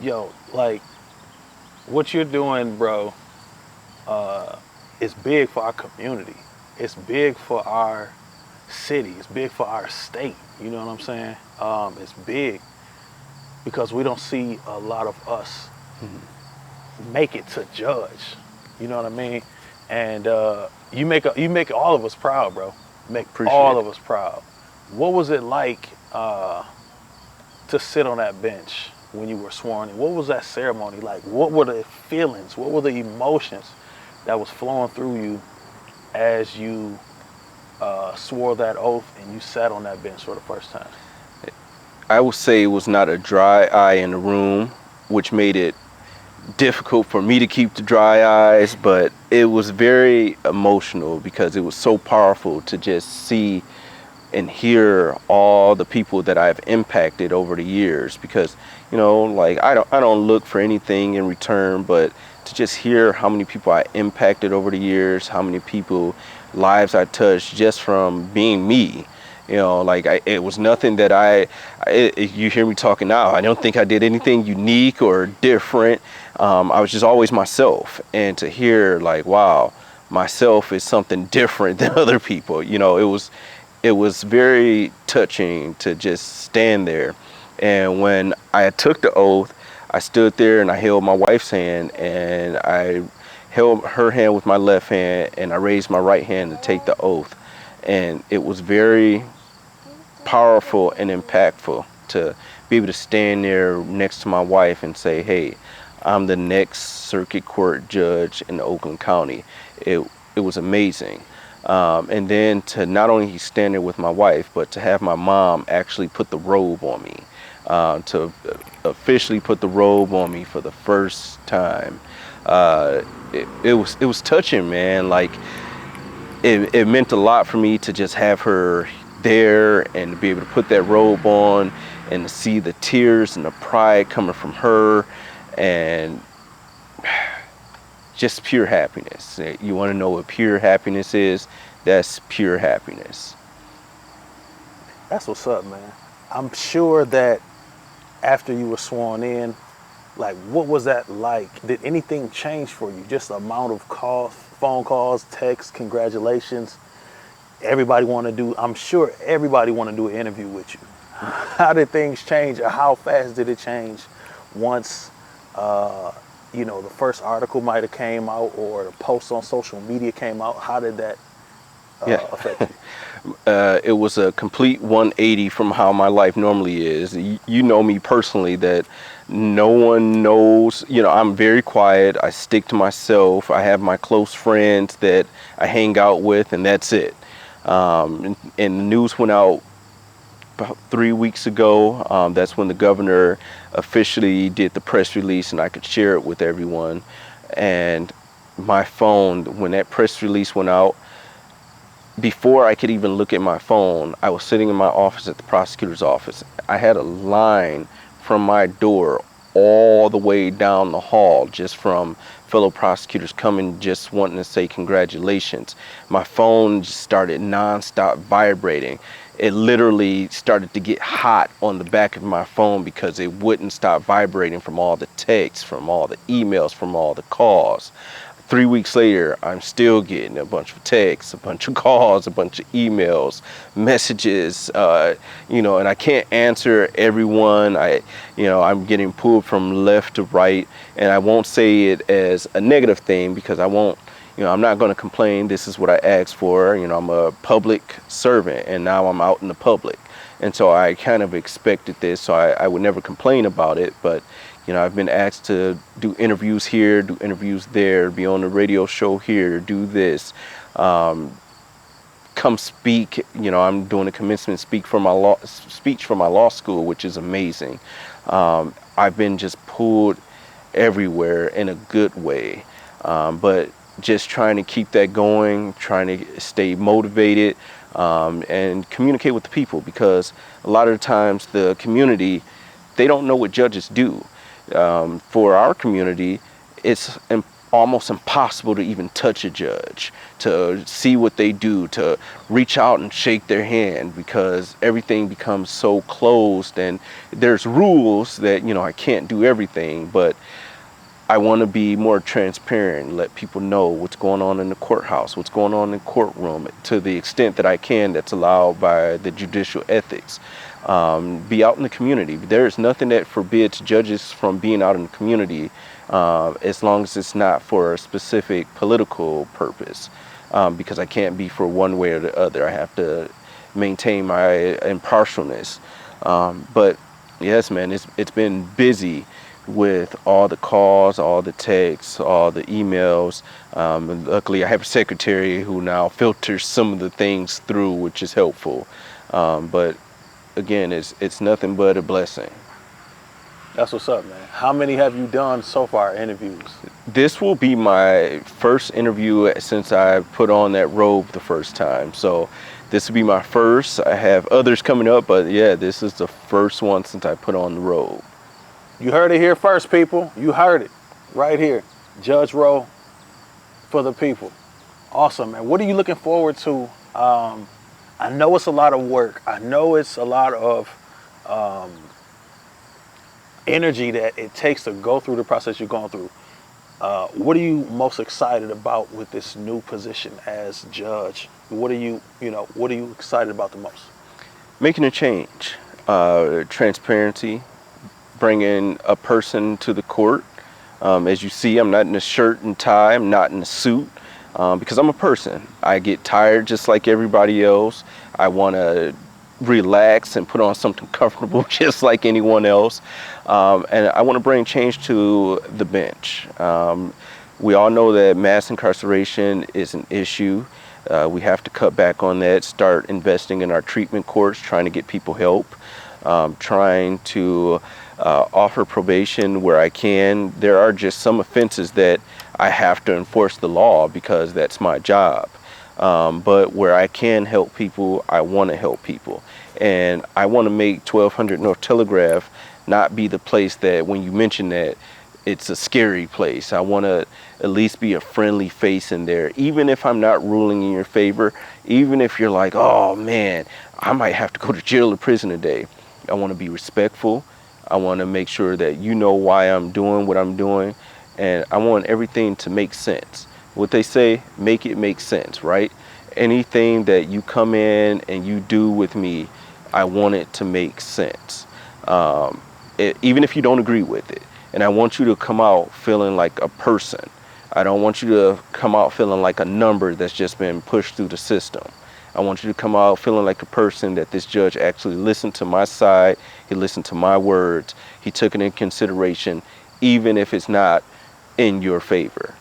Yo, like what you're doing, bro, is big for our community. It's big for our city. It's big for our state. You know what I'm saying? It's big because we don't see a lot of us make it to judge. You know what I mean? And you make all of us proud, bro. Make Appreciate all it. of us proud. What was it like to sit on that bench when you were sworn in? What was that ceremony like? What were the feelings? What were the emotions that was flowing through you as you swore that oath and you sat on that bench for the first time? I would say it was not a dry eye in the room, which made it difficult for me to keep the dry eyes, but it was very emotional because it was so powerful to just see and hear all the people that I've impacted over the years. Because like I don't look for anything in return, but to just hear how many people I impacted over the years, how many people lives I touched just from being me. Like it was nothing that you hear me talking now, I don't think I did anything unique or different. I was just always myself, and to hear like, wow, myself is something different than other people. It was very touching to just stand there. And when I took the oath, I stood there and I held my wife's hand, and I held her hand with my left hand, and I raised my right hand to take the oath. And it was very powerful and impactful to be able to stand there next to my wife and say, hey, I'm the next circuit court judge in Oakland County. It was amazing. And then to not only stand there with my wife, but to have my mom actually put the robe on me, to officially put the robe on me for the first time. It was touching, man. Like it meant a lot for me to just have her there and to be able to put that robe on and to see the tears and the pride coming from her, and just pure happiness. You want to know what pure happiness is? That's pure happiness. That's what's up, man. I'm sure that after you were sworn in, like what was that like? Did anything change for you? Just the amount of calls, phone calls, texts, congratulations. Everybody want to do, I'm sure everybody want to do an interview with you. How did things change, or how fast did it change once the first article might have came out, or the post on social media came out? How did that Yeah. affect you? It was a complete 180 from how my life normally is. You know me personally, that no one knows. I'm very quiet. I stick to myself. I have my close friends that I hang out with, and that's it. And the news went out about 3 weeks ago. That's when the governor officially did the press release, and I could share it with everyone. And my phone, when that press release went out, before I could even look at my phone, I was sitting in my office at the prosecutor's office. I had a line from my door all the way down the hall just from fellow prosecutors coming, just wanting to say congratulations. My phone just started nonstop vibrating. It literally started to get hot on the back of my phone because it wouldn't stop vibrating from all the texts, from all the emails, from all the calls. 3 weeks later, I'm still getting a bunch of texts, a bunch of calls, a bunch of emails, messages, and I can't answer everyone. I'm getting pulled from left to right, and I won't say it as a negative thing because I'm not going to complain. This is what I asked for. I'm a public servant, and now I'm out in the public. And so I kind of expected this, so I would never complain about it. But I've been asked to do interviews here, do interviews there, be on the radio show here, do this, come speak. I'm doing a commencement speech for my law school, which is amazing. I've been just pulled everywhere in a good way, but just trying to keep that going, trying to stay motivated, and communicate with the people, because a lot of the times the community, they don't know what judges do. For our community, it's almost impossible to even touch a judge, to see what they do, to reach out and shake their hand, because everything becomes so closed, and there's rules that, you know, I can't do everything, but I want to be more transparent, let people know what's going on in the courthouse, what's going on in the courtroom, to the extent that I can, that's allowed by the judicial ethics. Be out in the community. There is nothing that forbids judges from being out in the community, as long as it's not for a specific political purpose, because I can't be for one way or the other. I have to maintain my impartialness. But yes, man, it's been busy with all the calls, all the texts, all the emails. And luckily, I have a secretary who now filters some of the things through, which is helpful. But again, it's nothing but a blessing. That's what's up, man. How many have you done so far, interviews? This will be my first interview since I put on that robe the first time. So this will be my first. I have others coming up, but yeah, this is the first one since I put on the robe. You heard it here first, people. You heard it right here. Judge Rowe for the people. Awesome, man. What are you looking forward to? I know it's a lot of work. I know it's a lot of energy that it takes to go through the process you're going through. What are you most excited about with this new position as judge? What are you excited about the most? Making a change, transparency, bringing a person to the court. As you see, I'm not in a shirt and tie. I'm not in a suit, because I'm a person. I get tired just like everybody else. I want to relax and put on something comfortable just like anyone else. And I want to bring change to the bench. We all know that mass incarceration is an issue. We have to cut back on that, start investing in our treatment courts, trying to get people help, trying to offer probation where I can. There are just some offenses that I have to enforce the law because that's my job. But where I can help people, I want to help people. And I want to make 1200 North Telegraph not be the place that when you mention that, it's a scary place. I want to at least be a friendly face in there, even if I'm not ruling in your favor, even if you're like, oh man, I might have to go to jail or prison today. I want to be respectful. I want to make sure that you know why I'm doing what I'm doing, and I want everything to make sense. What they say, make it make sense, right? Anything that you come in and you do with me, I want it to make sense, even if you don't agree with it. And I want you to come out feeling like a person. I don't want you to come out feeling like a number that's just been pushed through the system. I want you to come out feeling like a person that this judge actually listened to my side. He listened to my words. He took it in consideration, even if it's not in your favor.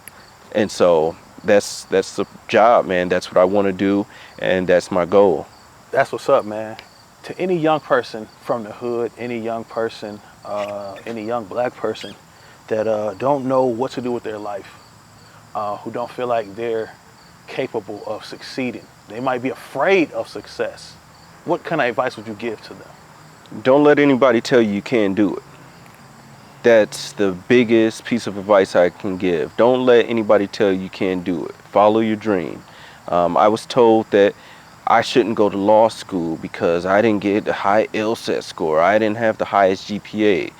And so that's the job, man. That's what I want to do, and that's my goal. That's what's up, man. To any young person from the hood, any young person, any young black person that don't know what to do with their life, who don't feel like they're capable of succeeding, they might be afraid of success. What kind of advice would you give to them? Don't let anybody tell you you can't do it. That's the biggest piece of advice I can give. Don't let anybody tell you can't do it. Follow your dream. I was told that I shouldn't go to law school because I didn't get a high LSAT score. I didn't have the highest GPA.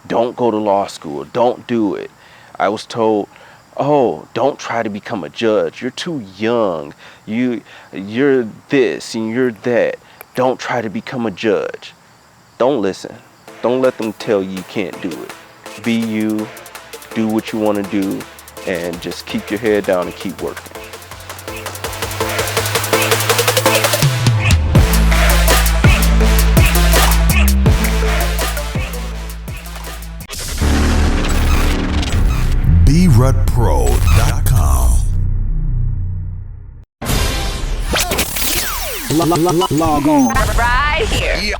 Don't go to law school. Don't do it. I was told, oh, don't try to become a judge. You're too young. You're this and you're that. Don't try to become a judge. Don't listen. Don't let them tell you can't do it. Be you, do what you want to do, and just keep your head down and keep working. B.RutPro.com. Log on. Right here.